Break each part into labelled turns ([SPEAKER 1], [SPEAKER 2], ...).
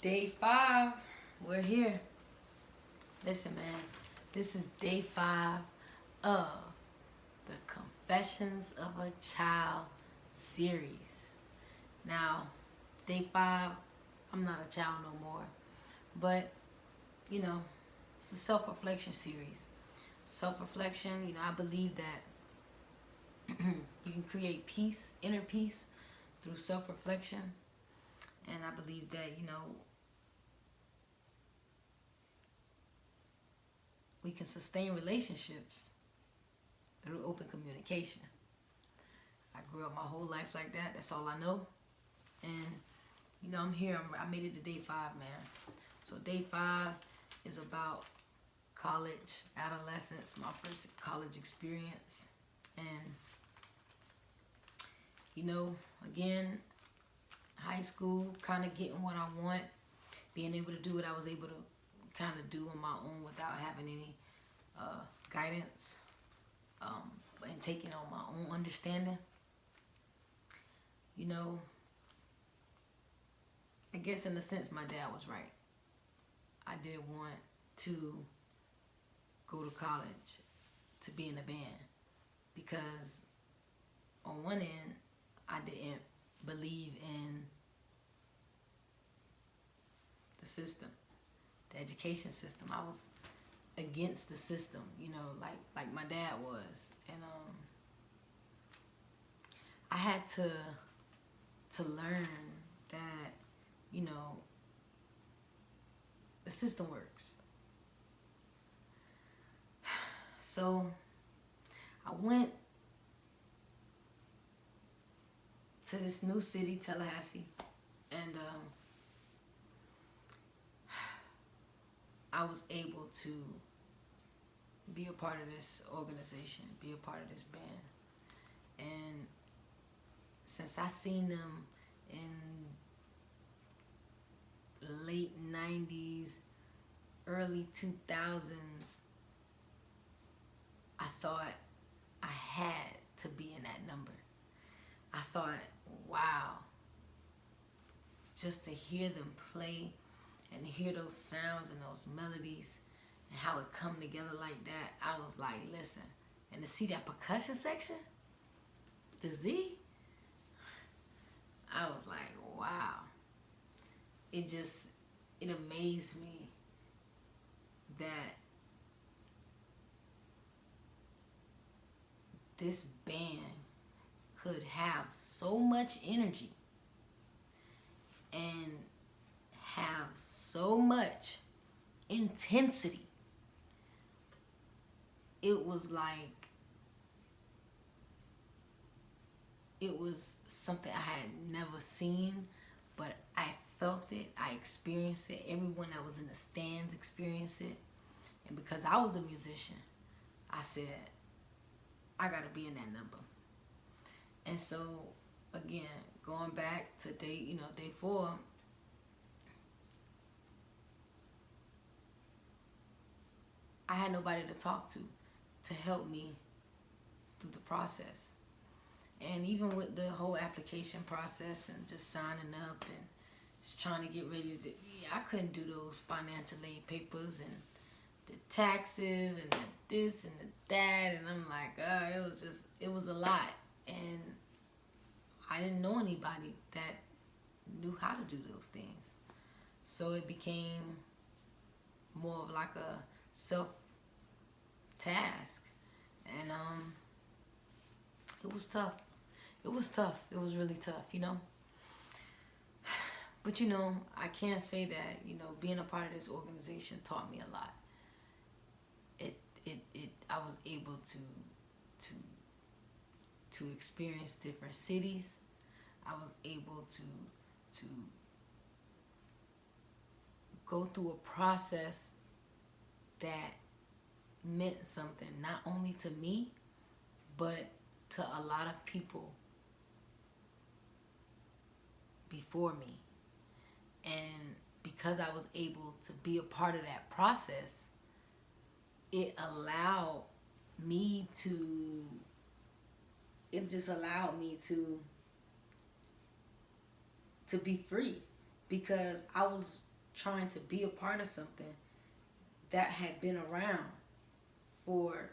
[SPEAKER 1] Day 5. We're here. Listen, man. This is day 5 of the Confessions of a Child series. Now, day 5, I'm not a child no more. But, it's a self-reflection series. Self-reflection, I believe that you can create peace, inner peace, through self-reflection. And I believe that, we can sustain relationships through open communication. I grew up my whole life like that. That's all I know. And, I'm here. I made it to day 5, man. So day 5 is about college, adolescence, my first college experience. And, again, high school, kind of getting what I want, being able to do what I was able to kind of do on my own without having any guidance, and taking on my own understanding. I guess in a sense my dad was right. I did want to go to college to be in a band because on one end I didn't believe in the system, the education system. I was against the system, like my dad was. And I had to learn that, the system works. So I went to this new city, Tallahassee, and I was able to be a part of this organization, be a part of this band. And since I seen them in late 90s, early 2000s, I thought I had to be in that number. I thought, wow, just to hear them play and hear those sounds and those melodies and how it come together like that, I was like, listen. And to see that percussion section, the Z, I was like, wow. It amazed me that this band could have so much energy and have so much intensity. It was like, it was something I had never seen, but I felt it, I experienced it. Everyone that was in the stands experienced it. And because I was a musician, I said, I gotta be in that number. And so, again, going back to day 4, I had nobody to talk to help me through the process. And even with the whole application process and just signing up and just trying to get ready to, I couldn't do those financial aid papers and the taxes and the this and the that. And I'm like, it was a lot. And I didn't know anybody that knew how to do those things. So it became more of like a self task. And it was tough. It was tough. It was really tough, But I can't say that, being a part of this organization taught me a lot. I was able to experience different cities. I was able to go through a process that meant something not only to me, but to a lot of people before me. And because I was able to be a part of that process, it just allowed me to be free, because I was trying to be a part of something that had been around for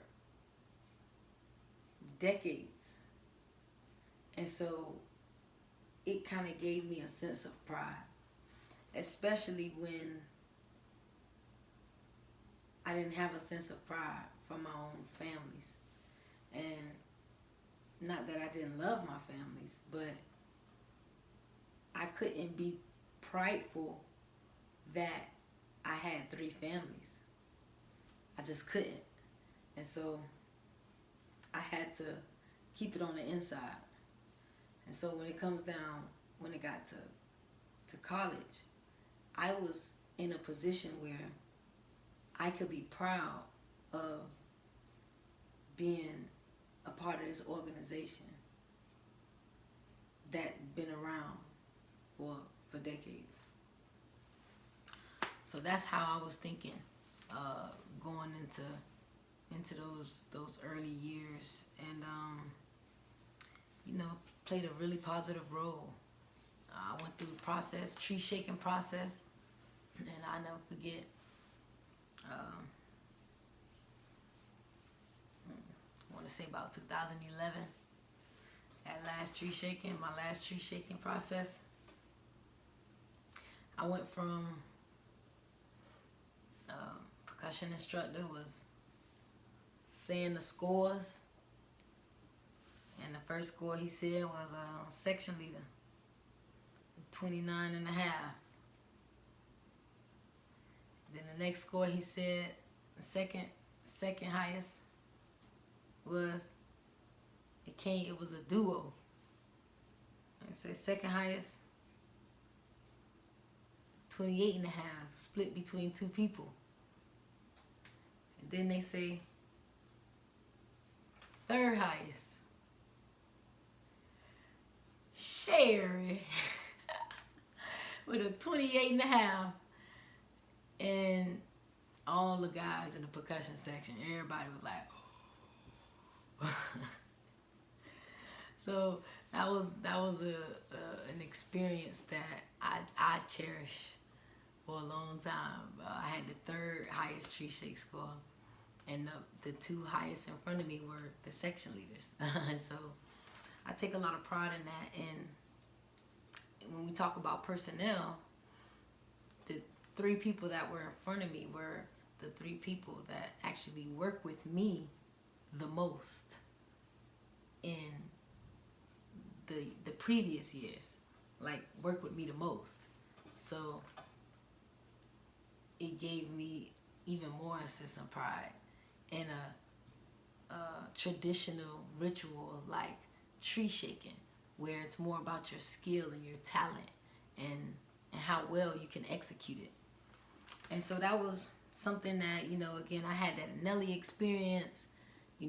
[SPEAKER 1] decades. And so it kind of gave me a sense of pride, especially when I didn't have a sense of pride from my own families. And not that I didn't love my families, but I couldn't be prideful that I had 3 families. I just couldn't. And so I had to keep it on the inside. And so when it comes down, when it got to college, I was in a position where I could be proud of being a part of this organization that been around for decades. So that's how I was thinking, going into those early years, and played a really positive role. I went through the process, tree shaking process, and I'll never forget. I want to say about 2011, my last tree shaking process. I went from percussion instructor was saying the scores, and the first score he said was section leader, 29 and a half. Then the next score he said, the second highest was, it was a duo. I said second highest, 28 and a half, split between 2 people. And then they say third highest, Sherry, with a 28 and a half. And all the guys in the percussion section, everybody was like, so that was an experience that I cherish for a long time. I had the 3rd highest tree shake score, and the 2 highest in front of me were the section leaders. So I take a lot of pride in that. And when we talk about personnel, the 3 people that were in front of me were the 3 people that actually work with me the most in the previous years, like work with me the most. So it gave me even more a sense of pride in a traditional ritual of like tree shaking, where it's more about your skill and your talent and how well you can execute it. And so that was something that, again, I had that Nelly experience.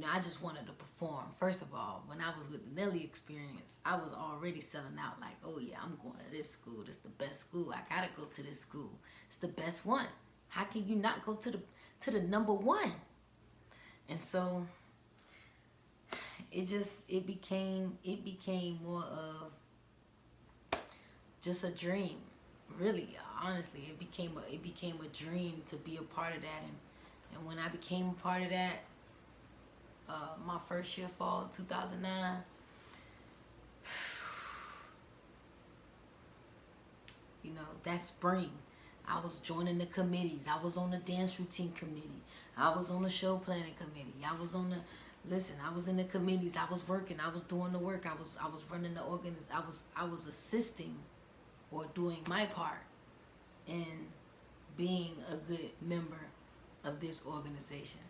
[SPEAKER 1] I just wanted to perform. First of all, when I was with the Nelly experience, I was already selling out like, oh yeah, I'm going to this school. This is the best school. I got to go to this school. It's the best one. How can you not go to the number one? And so it became more of just a dream. Really, honestly, it became a dream to be a part of that. And when I became a part of that, my first year, fall 2009, that spring, I was joining the committees. I was on the dance routine committee. I was on the show planning committee. I was in the committees. I was working. I was doing the work. I was running the I was assisting or doing my part in being a good member of this organization.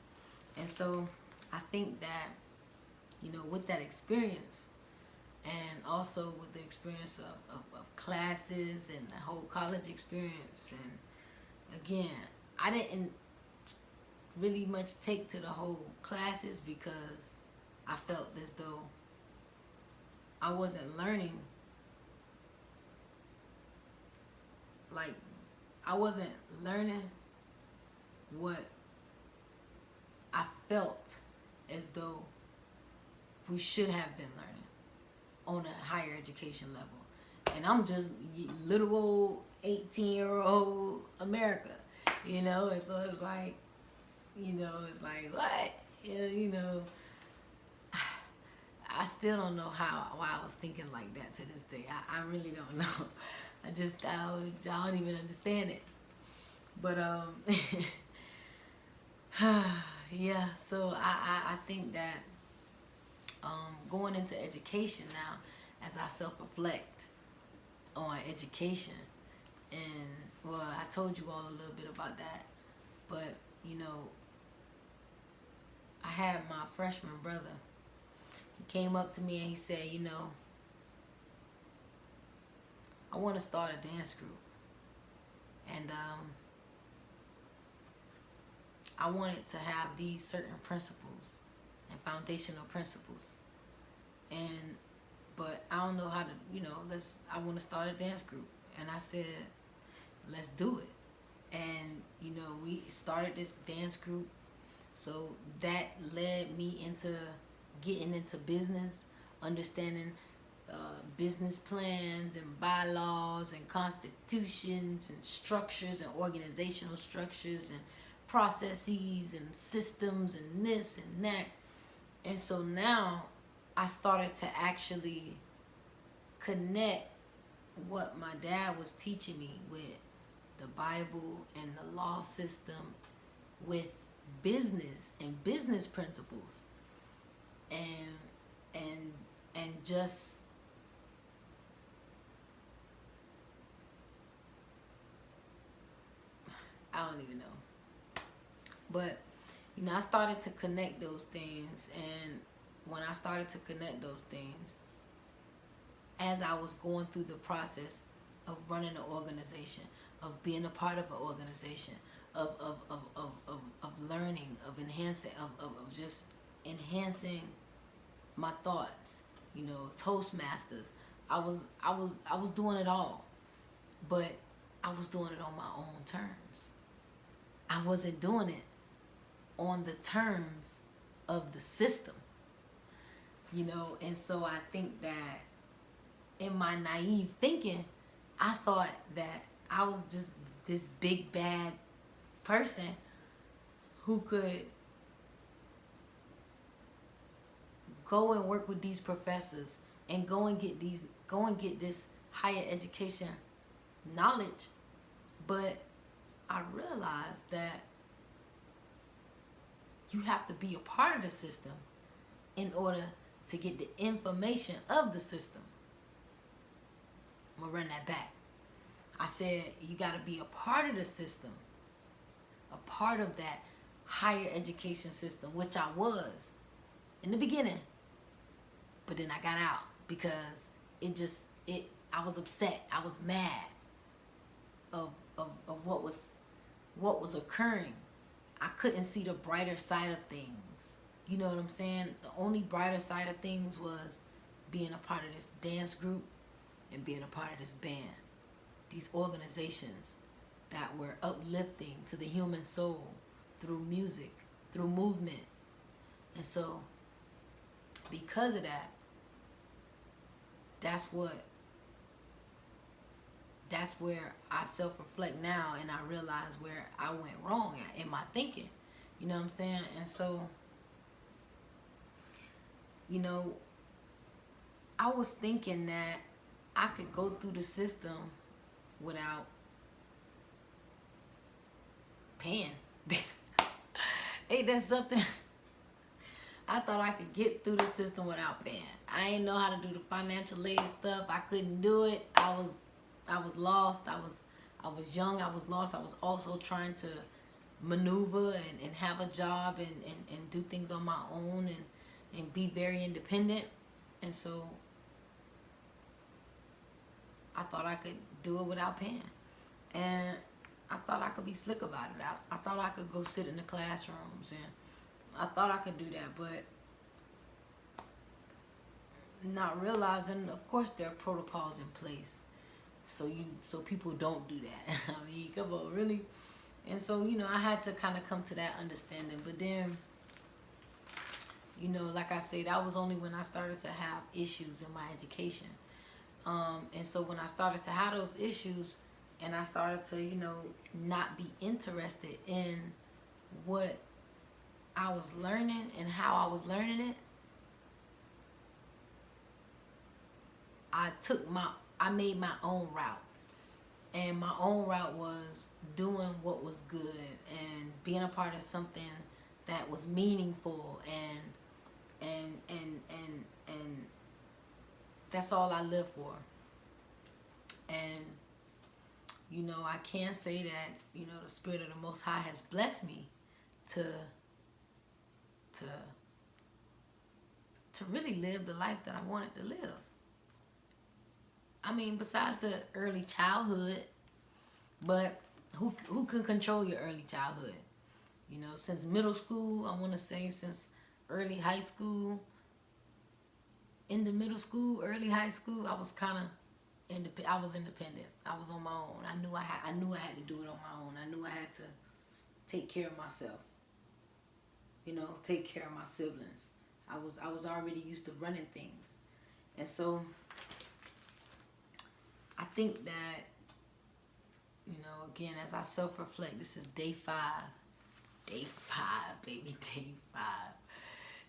[SPEAKER 1] And so I think that, with that experience, and also with the experience of classes and the whole college experience, and again, I didn't really much take to the whole classes because I felt as though I wasn't learning, what I felt as though we should have been learning on a higher education level. And I'm just little old 18-year-old America, you know. And so it's like, it's like, what? Yeah, I still don't know why I was thinking like that to this day. I really don't know. I don't even understand it. But yeah. So I think that going into education now, as I self-reflect on education, and well, I told you all a little bit about that, but I had my freshman brother. He came up to me and he said, I want to start a dance group, and I wanted to have these certain principles and foundational principles, but I don't know how to, I want to start a dance group. And I said, let's do it. And we started this dance group. So that led me into getting into business, understanding business plans and bylaws and constitutions and structures and organizational structures and processes and systems and this and that. And so now I started to actually connect what my dad was teaching me with the Bible and the law system with business and business principles, and just I don't even know. But I started to connect those things, and when I started to connect those things, as I was going through the process of running an organization, of being a part of an organization, of learning, of enhancing, of just enhancing my thoughts, Toastmasters. I was doing it all, but I was doing it on my own terms. I wasn't doing it on the terms of the system, and so I think that in my naive thinking, I thought that I was just this big bad person who could go and work with these professors and go and get this higher education knowledge. But I realized that you have to be a part of the system in order to get the information of the system. I'm gonna run that back. I said you got to be a part of the system, a part of that higher education system, which I was in the beginning. But then I got out because I was upset. I was mad of what was occurring. I couldn't see the brighter side of things. You know what I'm saying? The only brighter side of things was being a part of this dance group and being a part of this band. These organizations that were uplifting to the human soul through music, through movement. And so, because of that, that's where I self-reflect now, and I realize where I went wrong in my thinking. You know what I'm saying? And so, I was thinking that I could go through the system without paying. Ain't that something? I thought I could get through the system without paying. I didn't know how to do the financial aid stuff. I couldn't do it. I was lost. I was young. I was lost. I was also trying to maneuver and have a job and do things on my own and be very independent. And so I thought I could do it without paying. And I thought I could be slick about it. I thought I could go sit in the classrooms, and I thought I could do that, but not realizing, of course, there are protocols in place so people don't do that. I mean, come on, really? And so, I had to kind of come to that understanding. But then, like I said, that was only when I started to have issues in my education. And so when I started to have those issues and I started to, not be interested in what I was learning and how I was learning it, I made my own route. And my own route was doing what was good and being a part of something that was meaningful, and that's all I live for. And I can say that, the Spirit of the Most High has blessed me to to to really live the life that I wanted to live. I mean, besides the early childhood, but who can control your early childhood? Since middle school, I want to say since early high school, in the middle school, early high school, I was kind of I was independent. I was on my own. I knew I had to do it on my own. I knew I had to take care of myself. Take care of my siblings. I was already used to running things. And so I think that, again, as I self-reflect, this is day 5. Day 5, baby, day 5.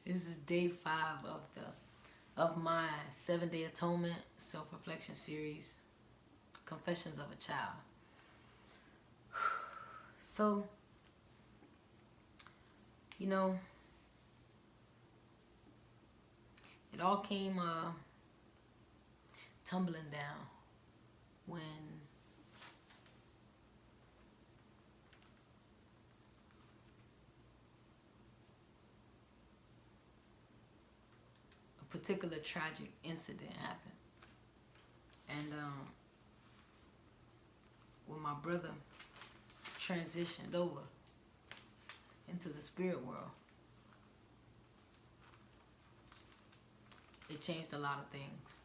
[SPEAKER 1] This is day 5 of my 7-day atonement self-reflection series, Confessions of a Child. So, it all came tumbling down when a particular tragic incident happened. And when my brother transitioned over into the spirit world, it changed a lot of things.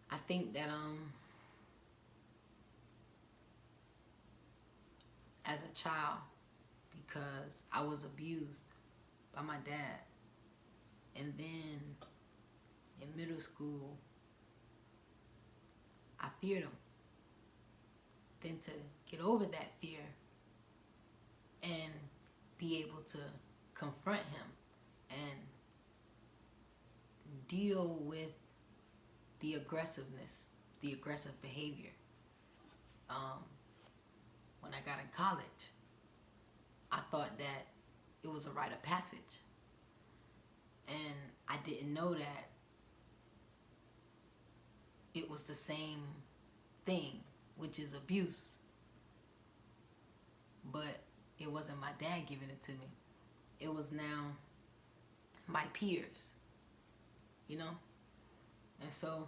[SPEAKER 1] I think that as a child, because I was abused by my dad, and then in middle school I feared him. Then to get over that fear and be able to confront him and deal with the aggressiveness, the aggressive behavior. When I got in college, I thought that it was a rite of passage. And I didn't know that it was the same thing, which is abuse. But it wasn't my dad giving it to me. It was now my peers, And so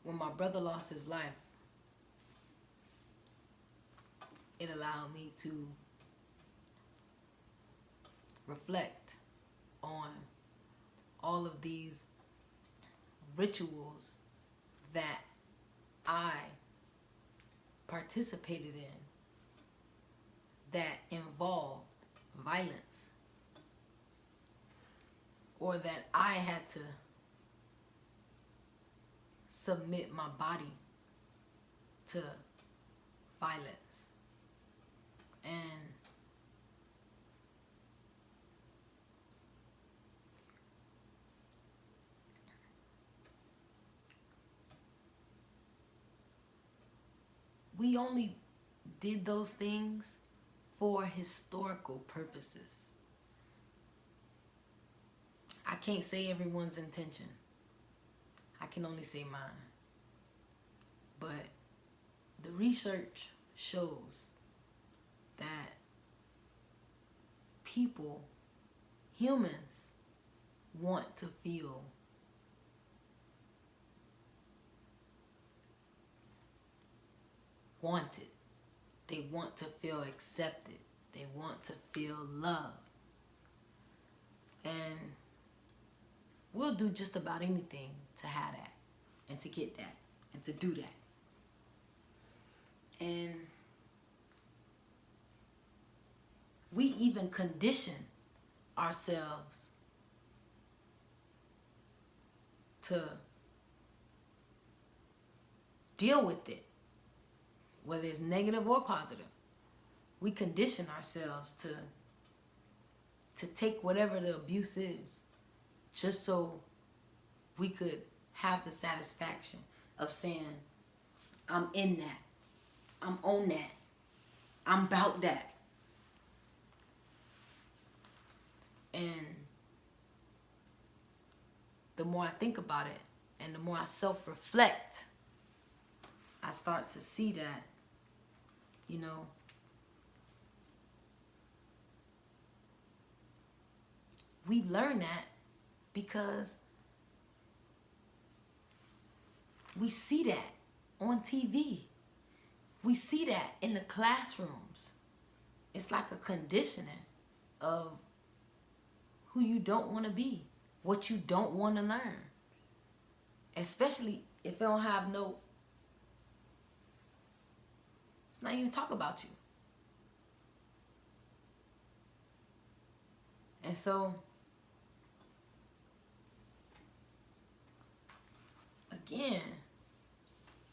[SPEAKER 1] when my brother lost his life, it allowed me to reflect on all of these rituals that I participated in that involved violence, or that I had to submit my body to violence. And we only did those things for historical purposes. I can't say everyone's intention. I can only say mine. But the research shows that people, humans, want to feel wanted. They want to feel accepted. They want to feel loved. And we'll do just about anything to have that, and to get that, and to do that. we even condition ourselves to deal with it, whether it's negative or positive. We condition ourselves to take whatever the abuse is, just so we could have the satisfaction of saying, I'm in that, I'm on that, I'm about that. And the more I think about it, and the more I self-reflect, I start to see that, you know, we learn that because we see that on TV. We see that in the classrooms. It's like a conditioning of who you don't want to be, what you don't want to learn. Especially if it don't have no, it's not even talk about you. And so, again,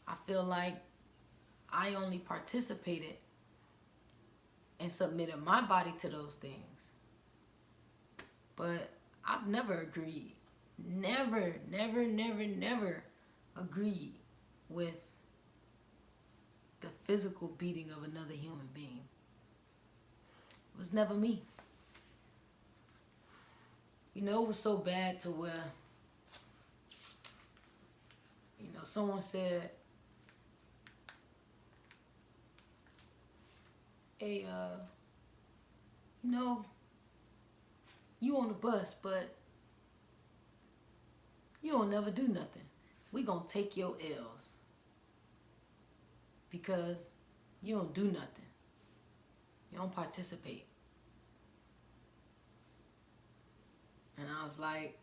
[SPEAKER 1] I feel like I only participated and submitted my body to those things. But I've never agreed. Never agreed with the physical beating of another human being. It was never me. You know, it was so bad to where, you know, someone said, hey, you know, you on the bus, but you don't never do nothing. We gonna take your L's because you don't do nothing. You don't participate. And I was like,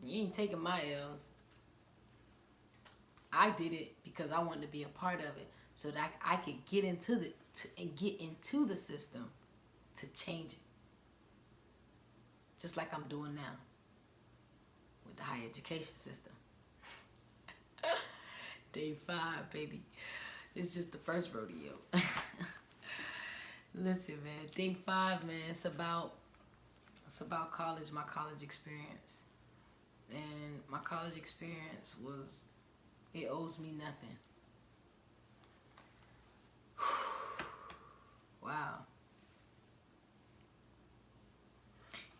[SPEAKER 1] you ain't taking my L's. I did it because I wanted to be a part of it, so that I could get into the system to change it. Just like I'm doing now with the higher education system. Day 5, baby. It's just the first rodeo. Listen, man, day 5, man, it's about college, my college experience. And my college experience it owes me nothing. Wow.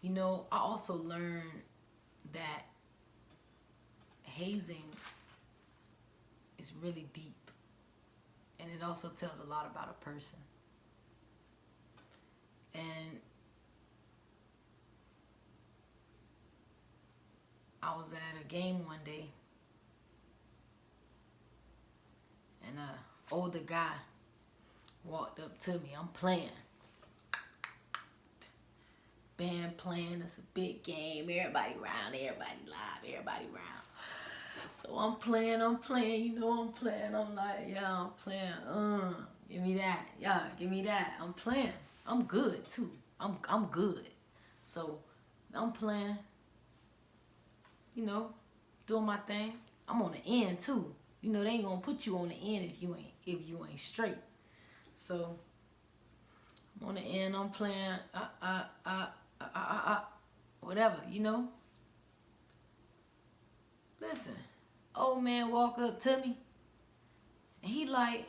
[SPEAKER 1] You know, I also learned that hazing is really deep. And it also tells a lot about a person. And I was at a game one day, and an older guy walked up to me. I'm playing. Band playing, it's a big game. Everybody around, everybody live, everybody around. So I'm playing, you know I'm playing. I'm like, yeah, I'm playing. Give me that. Yeah, give me that. I'm playing. I'm good too. I'm good. So I'm playing, you know, doing my thing. I'm on the end too. You know, they ain't gonna put you on the end if you ain't straight. So I'm on the end, I'm playing whatever, you know. Listen, old man walk up to me, and he like,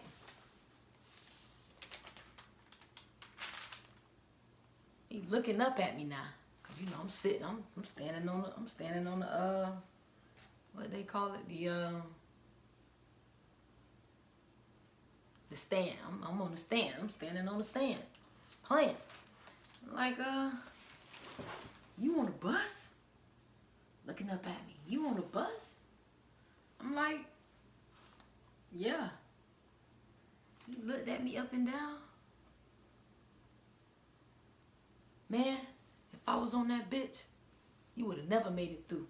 [SPEAKER 1] he looking up at me now, cause you know I'm sitting, I'm standing on the what they call it, the stand. I'm on the stand. I'm standing on the stand, playing. I'm like, you on a bus? Looking up at me. You on a bus? I'm like, yeah. He looked at me up and down. Man, if I was on that bitch, you would have never made it through.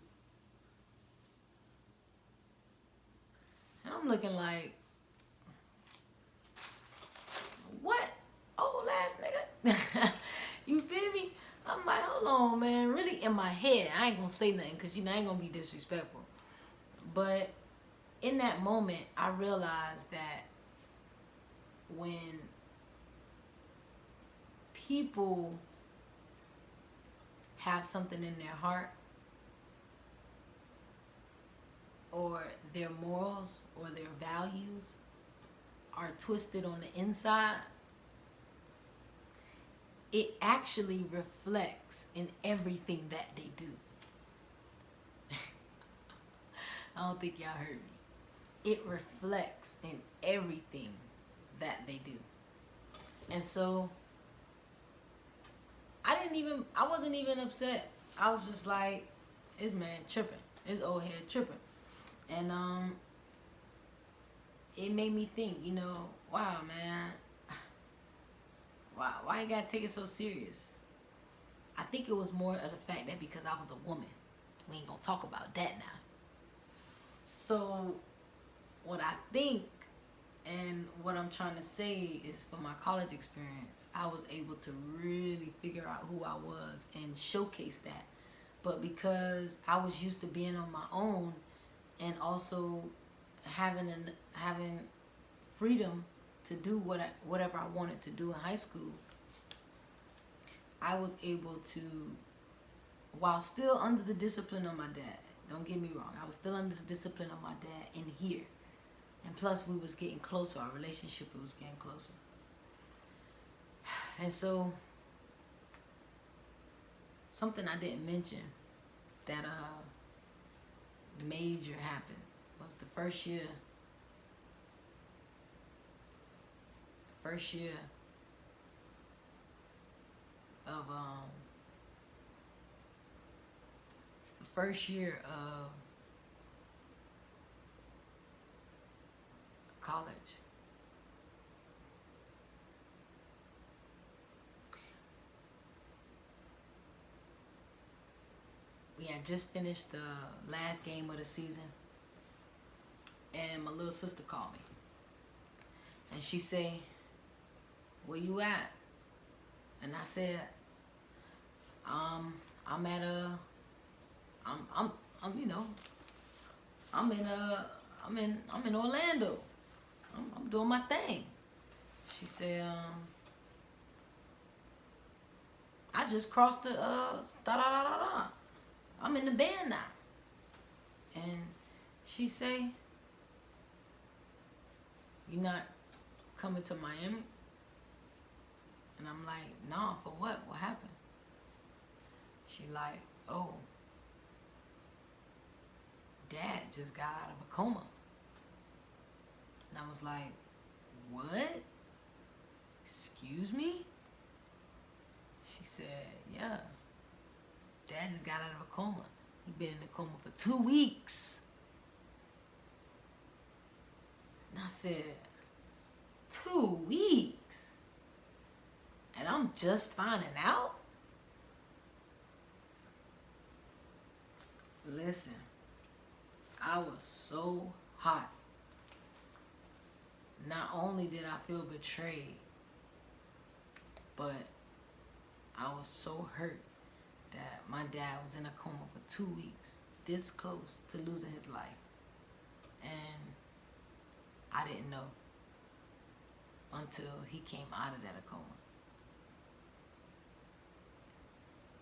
[SPEAKER 1] And I'm looking like, what? Old ass nigga? on, man. Really in my head. I ain't gonna say nothing because, I ain't gonna be disrespectful. But in that moment, I realized that when people have something in their heart, or their morals or their values are twisted on the inside, it actually reflects in everything that they do. I don't think y'all heard me. It reflects in everything that they do. And so I wasn't even upset. I was just like, this man tripping. This old head tripping. And it made me think, wow, man, why you gotta take it so serious? I think it was more of the fact that because I was a woman, we ain't gonna talk about that now. So what I think and what I'm trying to say is, for my college experience, I was able to really figure out who I was and showcase that. But because I was used to being on my own and also having freedom to do whatever I wanted to do in high school, I was able to, while still under the discipline of my dad, don't get me wrong, I was still under the discipline of my dad in here. And plus we was getting closer, our relationship was getting closer. And so, something I didn't mention that major happened was the first year of college. We had just finished the last game of the season, and my little sister called me, and she say, "Where you at?" And I said, I'm at I'm in Orlando. I'm doing my thing." She said, "I just crossed the da da da da da. I'm in the band now." And she say, "You not coming to Miami?" And I'm like, "Nah, for what? What happened?" She like, "Oh, Dad just got out of a coma." And I was like, "What? Excuse me?" She said, "Yeah, Dad just got out of a coma. He been in a coma for 2 weeks." And I said, 2 weeks? And I'm just finding out? Listen, I was so hot. Not only did I feel betrayed, but I was so hurt that my dad was in a coma for 2 weeks, this close to losing his life. And I didn't know until he came out of that coma.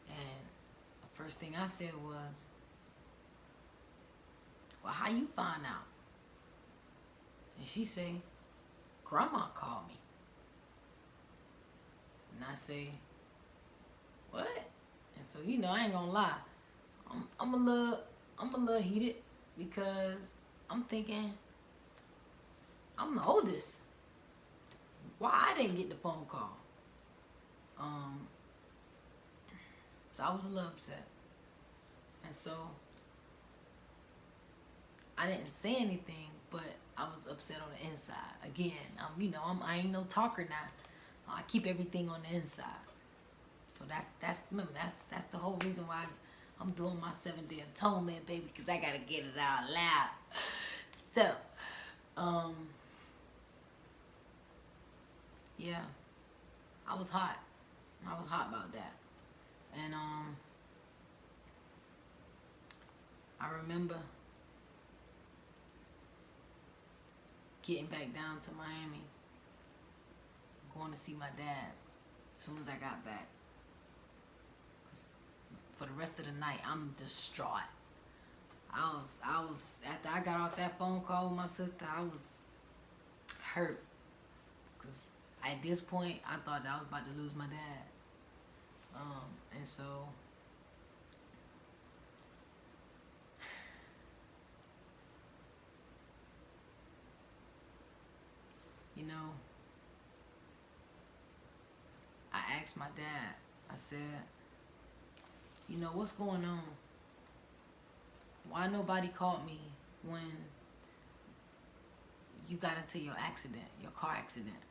[SPEAKER 1] And the first thing I said was, "Well, how you find out?" And she say, "Grandma called me." And I say, "What?" And so, I ain't gonna lie, I'm a little heated, because I'm thinking, I'm the oldest. Why I didn't get the phone call? So I was a little upset. And so I didn't say anything, but I was upset on the inside. Again, I ain't no talker now. I keep everything on the inside. So that's the whole reason why I'm doing my 7-day atonement, baby, because I gotta get it out loud. So, yeah, I was hot. I was hot about that. And I remember getting back down to Miami, going to see my dad as soon as I got back. 'Cause for the rest of the night, I'm distraught. I was after I got off that phone call with my sister, I was hurt. Cause at this point, I thought that I was about to lose my dad. And so you know, I asked my dad. I said, you know, what's going on? Why nobody called me when you got into your accident, your car accident,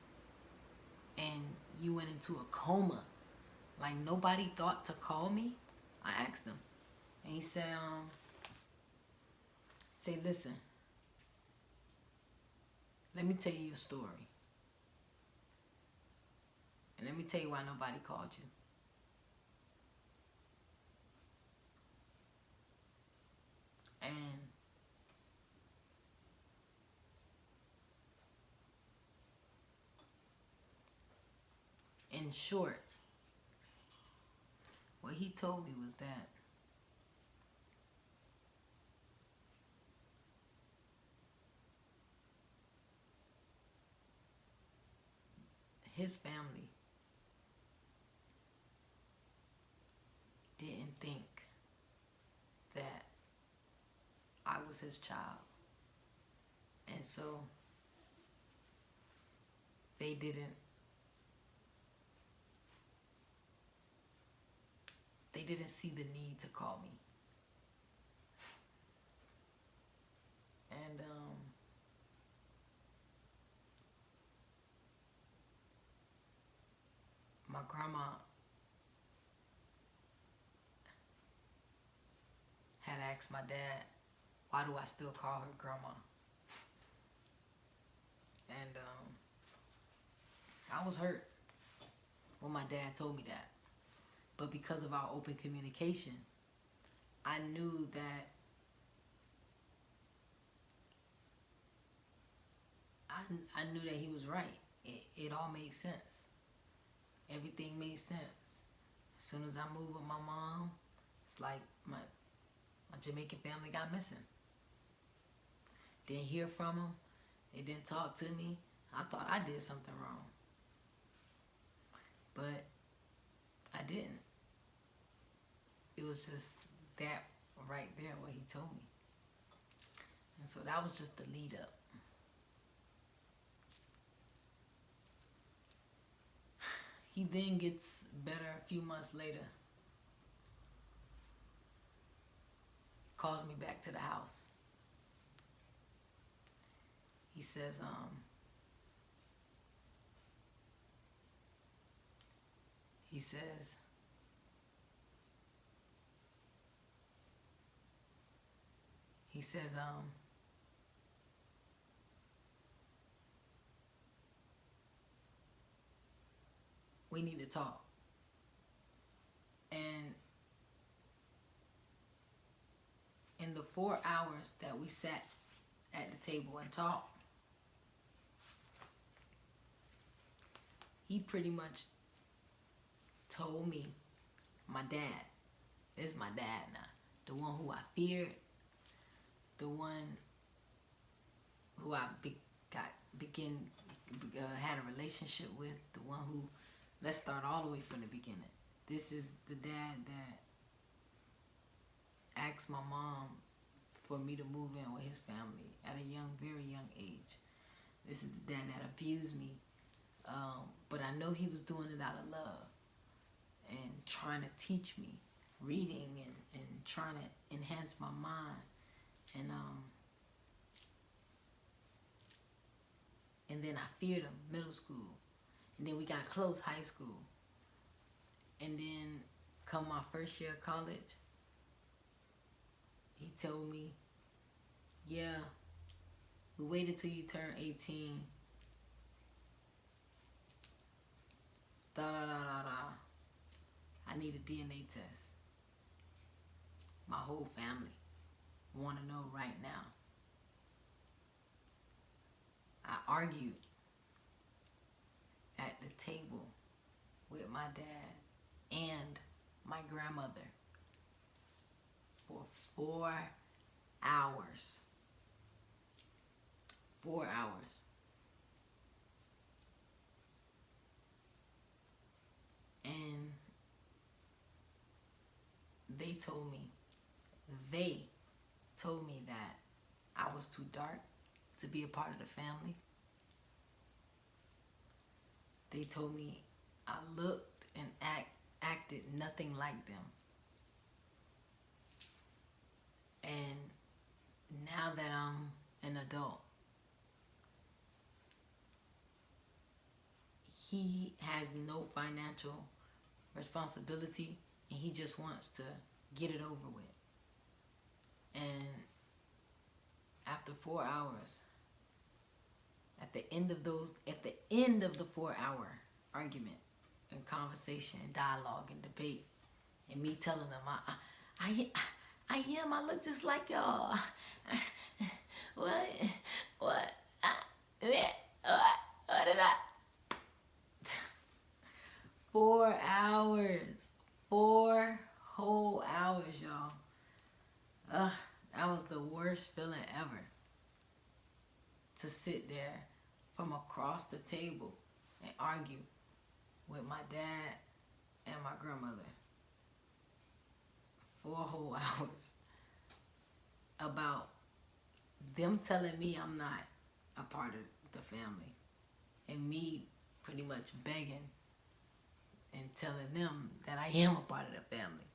[SPEAKER 1] and you went into a coma? Like, nobody thought to call me? I asked him. And he said, listen, let me tell you a story. And let me tell you why nobody called you. And in short, what he told me was that his family didn't think that I was his child. And so they didn't see the need to call me. And my grandma had asked my dad, why do I still call her grandma? And I was hurt when my dad told me that. But because of our open communication, I knew that I knew that he was right. It all made sense. Everything made sense. As soon as I moved with my mom, it's like my Jamaican family got missing. Didn't hear from them. They didn't talk to me. I thought I did something wrong. But I didn't. It was just that right there, what he told me. And so that was just the lead up. He then gets better a few months later. Calls me back to the house. He says, we need to talk. And in the 4 hours that we sat at the table and talked, he pretty much told me, my dad, this is my dad now, the one who I feared, the one who I had a relationship with, the one who, let's start all the way from the beginning. This is the dad that asked my mom for me to move in with his family at a very young age. This is the dad that abused me, but I know he was doing it out of love and trying to teach me reading and trying to enhance my mind. And then I feared him middle school, and then we got close high school, and then come my first year of college, he told me, yeah, we waited till you turn 18. I need a DNA test. My whole family. want to know right now. I argued at the table with my dad and my grandmother for 4 hours. 4 hours. And they told me that I was too dark to be a part of the family. They told me I looked and acted nothing like them. And now that I'm an adult, he has no financial responsibility and he just wants to get it over with. And after 4 hours, at the end of the 4-hour argument and conversation and dialogue and debate, and me telling them, I hear him, I look just like y'all. What did I? 4 hours. 4 whole hours, y'all. That was the worst feeling ever. To sit there from across the table and argue with my dad and my grandmother 4 whole hours about them telling me I'm not a part of the family, and me pretty much begging and telling them that I am a part of the family,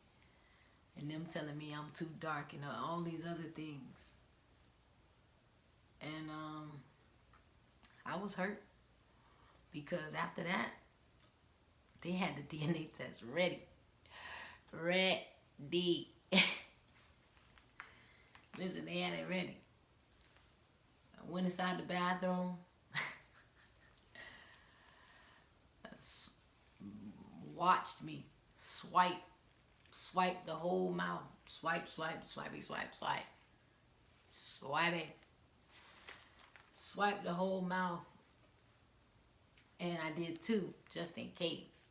[SPEAKER 1] and them telling me I'm too dark and all these other things. And I was hurt because after that, they had the DNA test ready. Listen, they had it ready. I went inside the bathroom. Watched me swipe the whole mouth. Swipe it. Swipe the whole mouth. And I did too, just in case.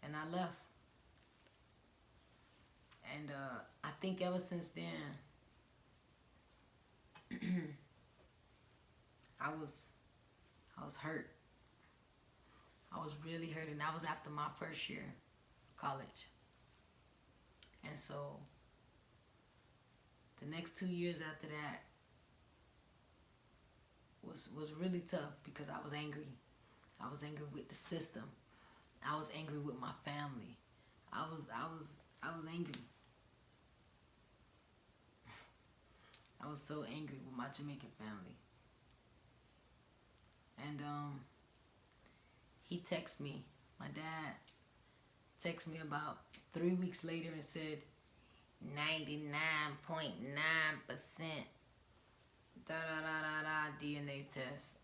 [SPEAKER 1] And I left. And I think ever since then, I was hurt. I was really hurt, and that was after my first year of college. And so the next 2 years after that was really tough because I was angry. I was angry with the system. I was angry with my family. I was angry. I was so angry with my Jamaican family. And he texted me. My dad texted me about 3 weeks later and said 99.9% DNA test.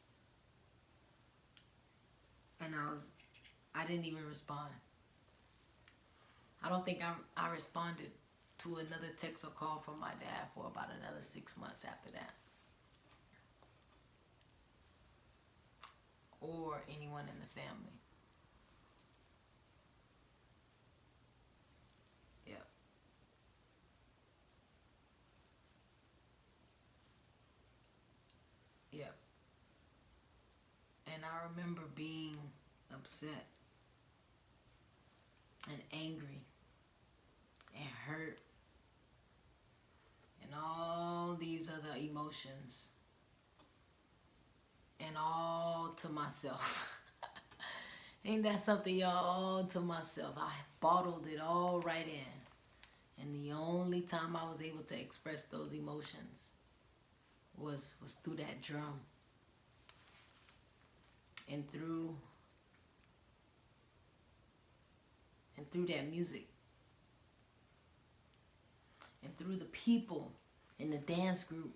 [SPEAKER 1] And I didn't even respond. I don't think I responded to another text or call from my dad for about another 6 months after that. Or anyone in the family. Yep. Yep. And I remember being upset and angry and hurt and all these other emotions, and all to myself. Ain't that something, y'all? All to myself. I bottled it all right in. And the only time I was able to express those emotions was through that drum. And through that music. And through the people in the dance group,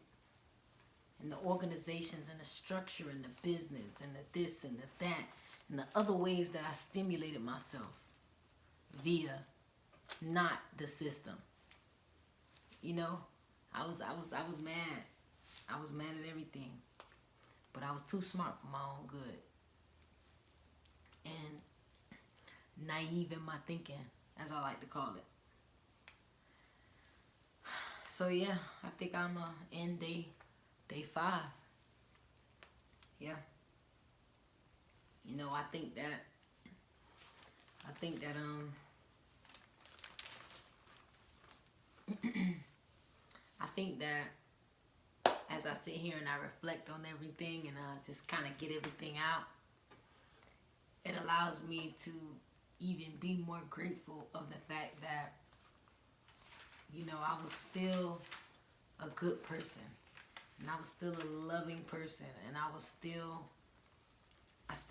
[SPEAKER 1] and the organizations and the structure and the business and the this and the that and the other ways that I stimulated myself via not the system. You know, I was mad. I was mad at everything. But I was too smart for my own good. And naive in my thinking, as I like to call it. So yeah, I think I'm in day 5. Yeah. You know, I think that I think that as I sit here and I reflect on everything and I just kind of get everything out, it allows me to even be more grateful of the fact that, you know, I was still a good person, and I was still a loving person, and I still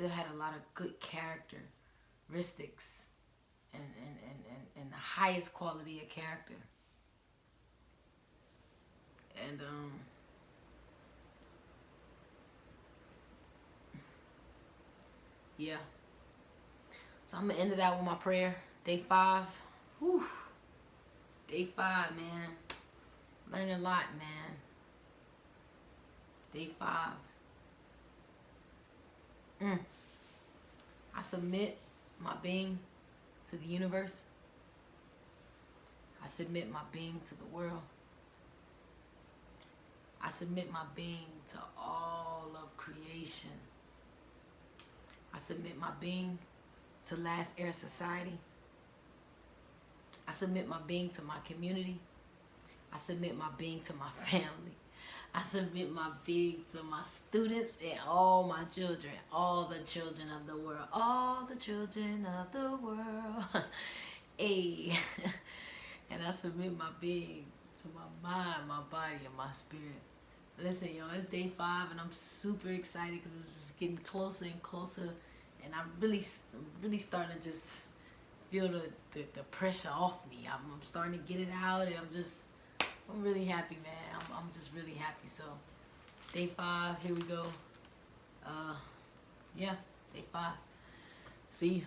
[SPEAKER 1] had a lot of good characteristics and the highest quality of character. And yeah. So I'm gonna end it out with my prayer. Day 5. Whew. Day 5, man. Learning a lot, man. Day 5. I submit my being to the universe. I submit my being to the world. I submit my being to all of creation. I submit my being to Last Air Society. I submit my being to my community. I submit my being to my family. I submit my being to my students and all my children, all the children of the world, all the children of the world. Hey. And I submit my being to my mind, my body, and my spirit. Listen, y'all, it's day 5, and I'm super excited because it's just getting closer and closer, and I'm really starting to just feel the pressure off me. I'm starting to get it out, and I'm really happy, man. I'm just really happy. So, day 5, here we go. Yeah, day 5. See you.